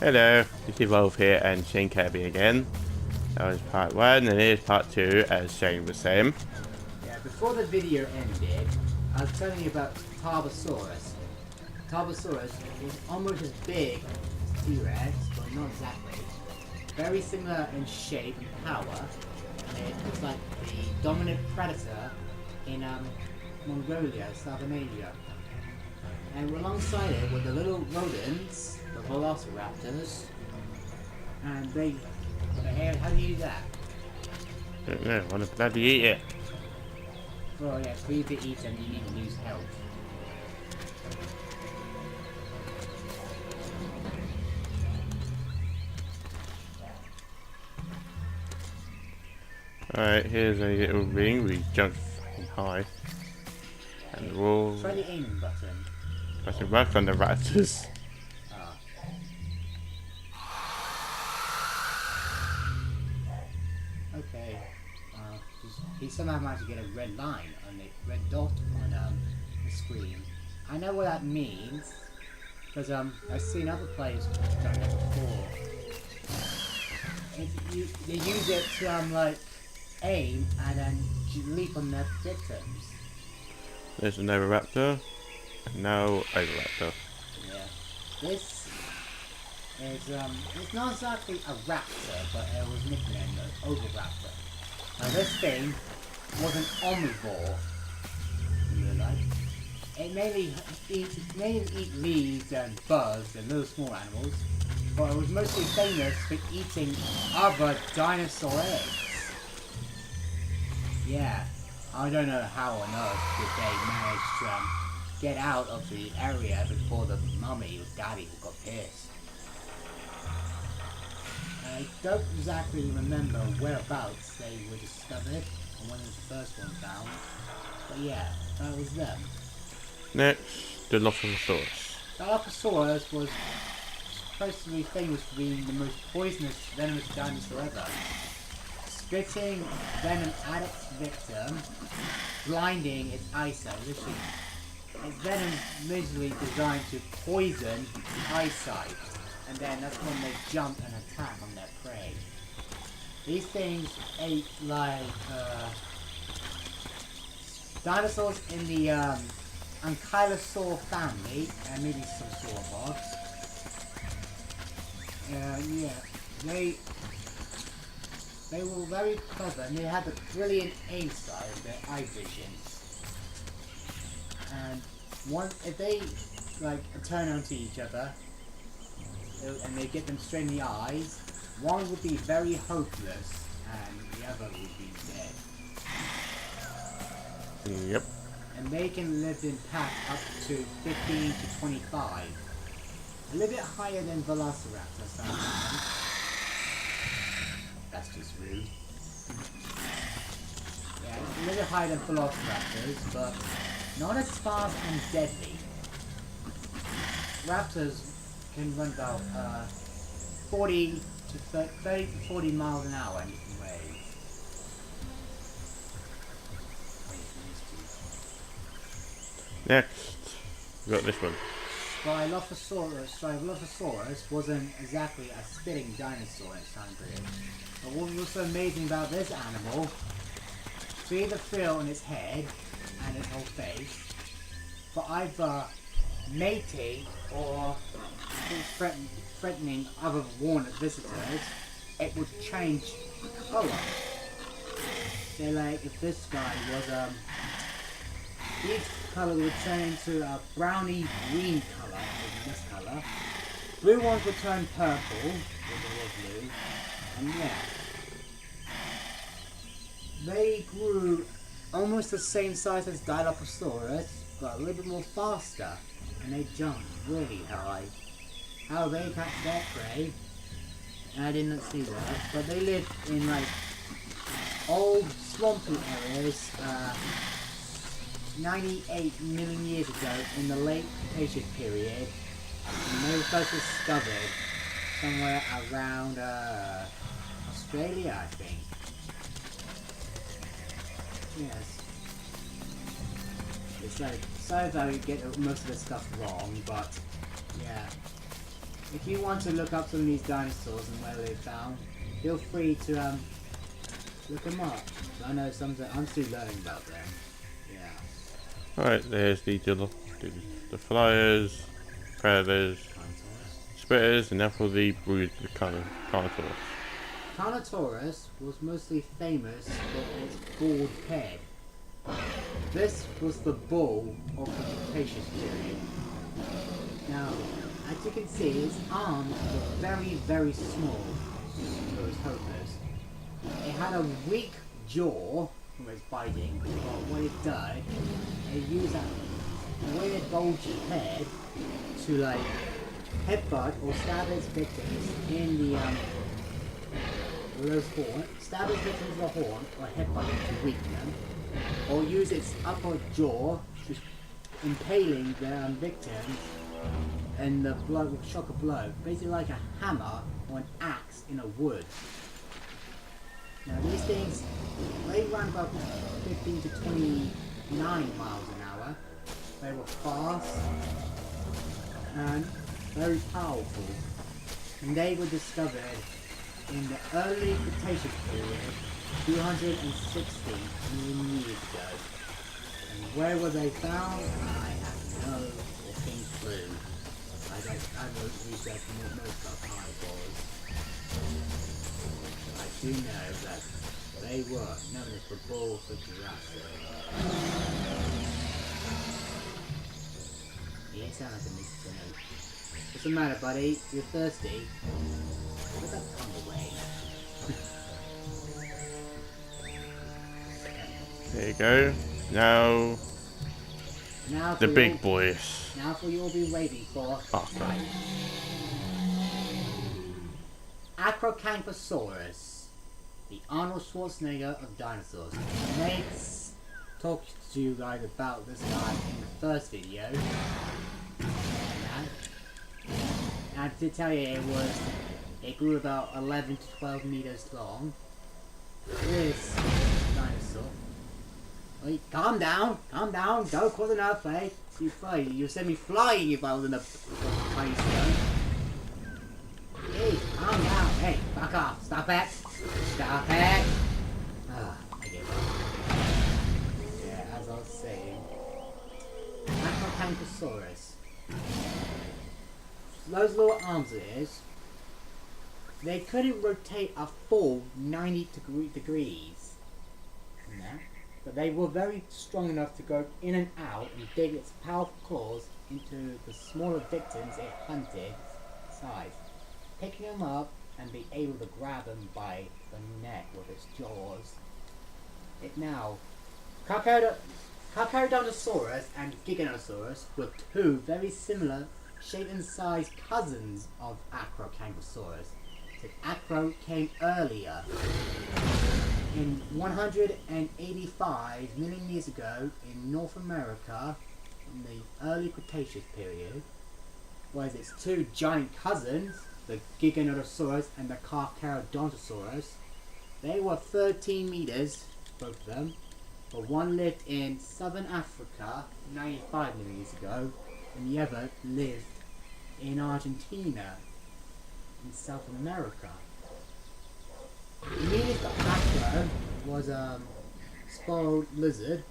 Hello, this is Wolf here and Shayne Kirby again. That was part 1 and here's part 2 as Shayne was saying. Yeah, before the video ended, I was telling you about Tarbosaurus. Tarbosaurus was almost as big as T-Rex, but not exactly. Very similar in shape and power. It was like the dominant predator in Mongolia, Southern Asia. And alongside it were the little rodents, the velociraptors, and they... How do you do that? I don't know, I want to bloody eat it. Well, yeah, for you to eat them, you need to use health. Alright, here's a little ring, we jumped fucking high. And the wall. Try the aiming button. Pressing back on the raptors. Ah. Okay. He somehow managed to get a red line on the red dot on the screen. I know what that means because I've seen other players done it before. They use it to like aim and then leap on their victims. There's another raptor. And now Overraptor. Yeah. This is it's not exactly a raptor, but it was nicknamed an Overraptor. Now this thing was an omnivore in real life. It mainly eat leaves and bugs and little small animals, but it was mostly famous for eating other dinosaur eggs. Yeah, I don't know how on earth did they manage to get out of the area before the mummy or daddy got pissed. I don't exactly remember whereabouts they were discovered or when was the first one found, but yeah, that was them. Next, the Dilophosaurus. Dilophosaurus was supposed to be famous for being the most poisonous, venomous dinosaur ever. Spitting venom at its victim, blinding its eyesight. Literally, its venom is visually designed to poison eyesight, and then that's when they jump and attack on their prey. These things ate like dinosaurs in the Ankylosaur family, and maybe some sauropods. Yeah, they were very clever, and they had a brilliant aim sight of their eye vision. And if they like turn onto each other, and they get them straight in the eyes, one would be very hopeless, and the other would be dead. Yep. And they can live in packs up to 15 to 25. A little bit higher than Velociraptor sometimes. That's just rude. Yeah, a little bit higher than Velociraptors, but not as fast and deadly. Raptors can run about 30 to 40 miles an hour in different ways. Next, we got this one. Dilophosaurus wasn't exactly a spitting dinosaur in its time period. But what was so amazing about this animal, see the frill in its head and its whole face, for either mating or threatening other warned visitors, it would change colour. So like if this guy was each colour would turn into a browny green colour, this colour. Blue ones would turn purple, if they were blue, and yeah. They grew almost the same size as Dilophosaurus, but a little bit more faster, and they jumped really high. How they catch their prey, and I didn't see that, but they lived in like old swampy areas 98 million years ago in the late Cretaceous period, and they were first discovered somewhere around Australia, I think. Yes. It's like, sorry if I get most of this stuff wrong, but yeah. if you want to look up some of these dinosaurs and where they're found, feel free to look them up. I know I'm still learning about them. Yeah. Alright, there's the flyers, predators, spitters, and now for the brood carnivores. Carnotaurus was mostly famous for its bald head. This was the bull of the Cretaceous period. Now, as you can see, its arms were very, very small, those hopers. It had a weak jaw from its biting, but what it did, it used that weird bulgy head to like headbutt or stab its victims in the those horn, stab its victims with the horn or headbutt them to weaken them, or use its upper jaw to impaling the victims and the blow with shock of blow, basically like a hammer or an axe in a wood. Now these things, they ran about 15 to 29 miles an hour. They were fast and very powerful, and they were discovered in the early Cretaceous period, 260 million years ago. And where were they found? I have no fucking clue. I don't research most about carnivores. I do know that they were known as the bull of Jurassic. You sound like a Mr. Note. What's the matter, buddy? You're thirsty? Put that tongue away. There you go. Now the big boys. Now for you'll be waiting for. Okay. Acrocanthosaurus, the Arnold Schwarzenegger of dinosaurs. Let's talk to you guys about this guy in the first video. And to tell you, it grew about 11 to 12 meters long. This dinosaur. Wait, calm down, don't cause an earthquake. You send me flying if I was in a tiny stone. Hey, calm down, hey, back off, stop it. I gave up. Yeah, as I was saying, Acrocanthosaurus. Those little arms of his, they couldn't rotate a full 90 degrees. No. But they were very strong enough to go in and out and dig its powerful claws into the smaller victims it hunted inside, picking them up and be able to grab them by the neck with its jaws. Carcharodontosaurus and Giganotosaurus were two very similar shape and size cousins of Acrocanthosaurus. So Acro came earlier. In 185 million years ago in North America, in the early Cretaceous period, whereas its two giant cousins, the Giganotosaurus and the Carcharodontosaurus, they were 13 meters, both of them, but one lived in southern Africa 95 million years ago, and the other lived in Argentina, in South America. The meanest Acro was a spoiled lizard.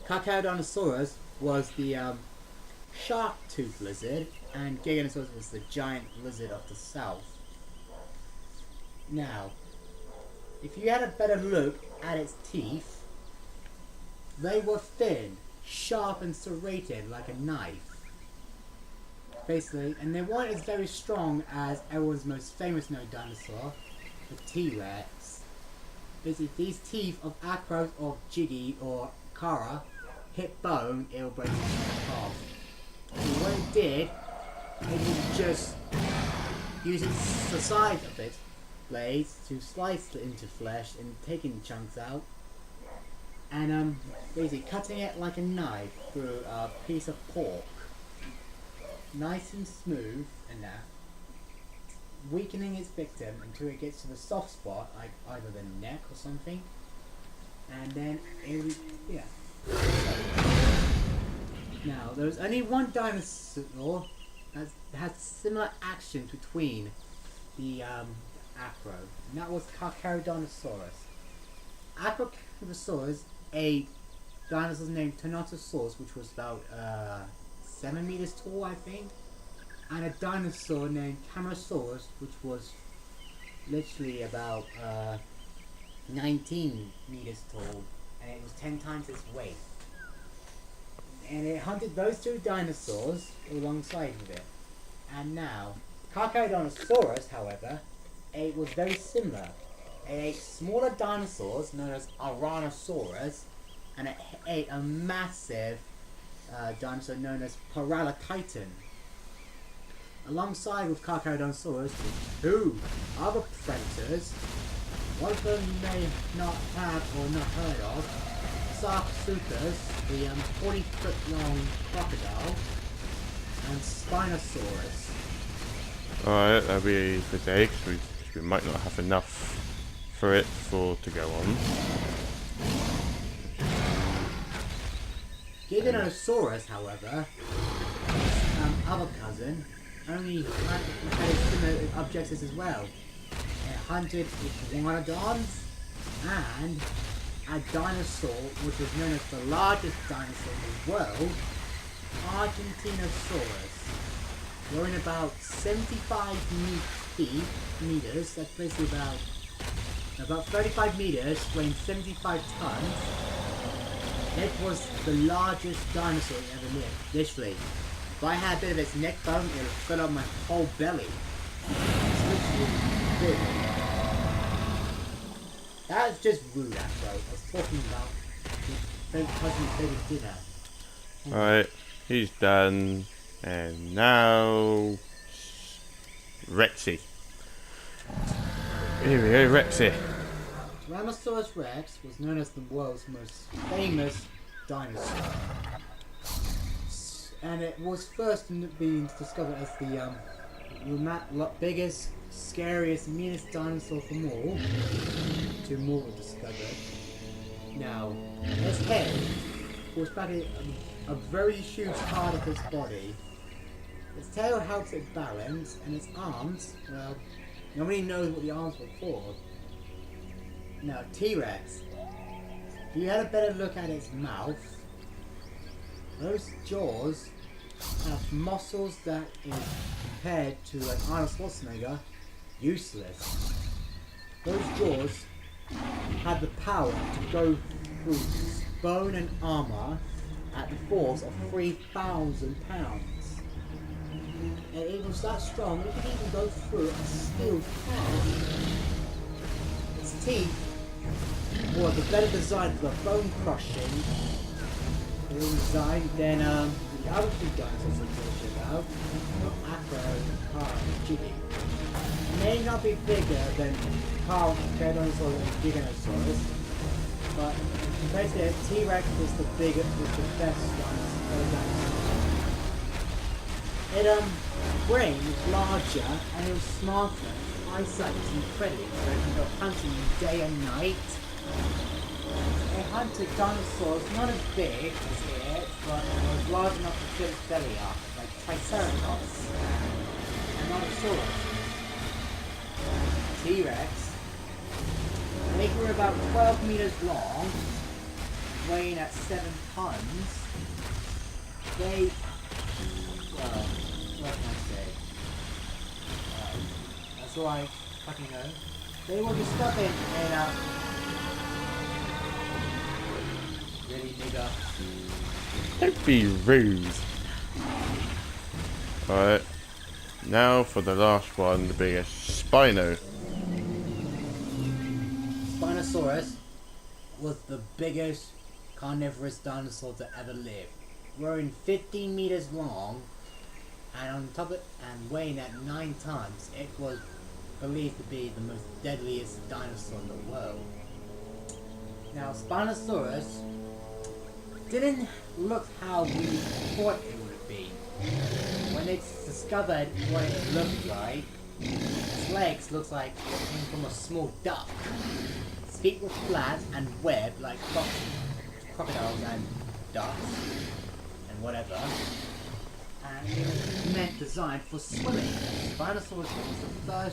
Carcharodontosaurus was the shark-toothed lizard, and Giganotosaurus was the giant lizard of the south. Now, if you had a better look at its teeth, they were thin, sharp and serrated like a knife. Basically, and they weren't as very strong as everyone's most famous known dinosaur, the T-Rex. Basically, these teeth of Acros or Jiggy or Kara hit bone, it will break its neck off. And when it did, it would just use the size of its blades to slice it into flesh and taking chunks out, and basically cutting it like a knife through a piece of pork, nice and smooth, and weakening its victim until it gets to the soft spot, like either the neck or something, and then it would, yeah. Now, there was only one dinosaur has similar actions between the Acro, and that was Carcharodontosaurus. Acrocarnosaurus, a dinosaur named Tyrannosaurus, which was about 7 meters tall, I think, and a dinosaur named Camarasaurus, which was literally about 19 meters tall, and it was 10 times its weight. And it hunted those two dinosaurs alongside with it. And now, Carcharodontosaurus, however, it was very similar. It ate smaller dinosaurs known as Tyrannosaurus, and it ate a massive dinosaur known as Paralotitan. Alongside with Carcharodontosaurus, two other predators. One of them you may not have or not heard of, Sarcosuchus, the 40-foot long crocodile, and Spinosaurus. Alright, that'll be for today, because we might not have enough for it to go on. Giganosaurus, however, other cousin, only had similar objectives as well. It hunted iguanodons and a dinosaur which was known as the largest dinosaur in the world, Argentinosaurus, growing about 75 meters, that's basically about 35 meters, weighing 75 tons. It was the largest dinosaur ever lived, literally. If I had a bit of its neck bone, it would fill up my whole belly. It's literally big. That's just rude, actually. I was talking about the cousin favorite dinner. Alright, he's done. And now Rexy. Here we go, Rexy. Tyrannosaurus Rex was known as the world's most famous dinosaur. And it was first being discovered as the biggest, scariest, meanest dinosaur from all. Two more were discovered. Now, its head was practically a very huge part of its body. Its tail helps it balance, and its arms, well, nobody knows what the arms were for. Now, T-Rex, if you had a better look at its mouth, those jaws have muscles that is compared to an Arnold Schwarzenegger, useless. Those jaws had the power to go through bone and armor at the force of 3,000 pounds. And it was that strong, it could even go through a steel car. Its teeth were the better design for bone crushing design than the other two dinosaurs I'm talking about, Acro and Jiggy. It may not be bigger than Carcharodontosaurus and Giganosaurus, but compared to it, T-Rex was the best dinosaur. Its brain was larger and it was smarter. Eyesight was incredible, so it could go hunting day and night. It hunted dinosaurs not as big as it, but it was large enough to fill its belly up, like Triceratops and Mosasaurus. T-Rex. They were about 12 meters long, weighing at 7 tons. They, well, what can I say? That's all I fucking know. They were discovered in really nigger. Don't be rude. Alright, now for the last one, the biggest, Spino. Spinosaurus was the biggest carnivorous dinosaur to ever live, growing 15 meters long, and on top of it, and weighing at 9 tons. It was believed to be the most deadliest dinosaur in the world. Now, Spinosaurus didn't look how we thought it would be. When it's discovered what it looked like, its legs looked like it came from a small duck. Its feet were flat and webbed like crocodiles and ducks and whatever. and it was meant designed for swimming. Spinosaurus was the first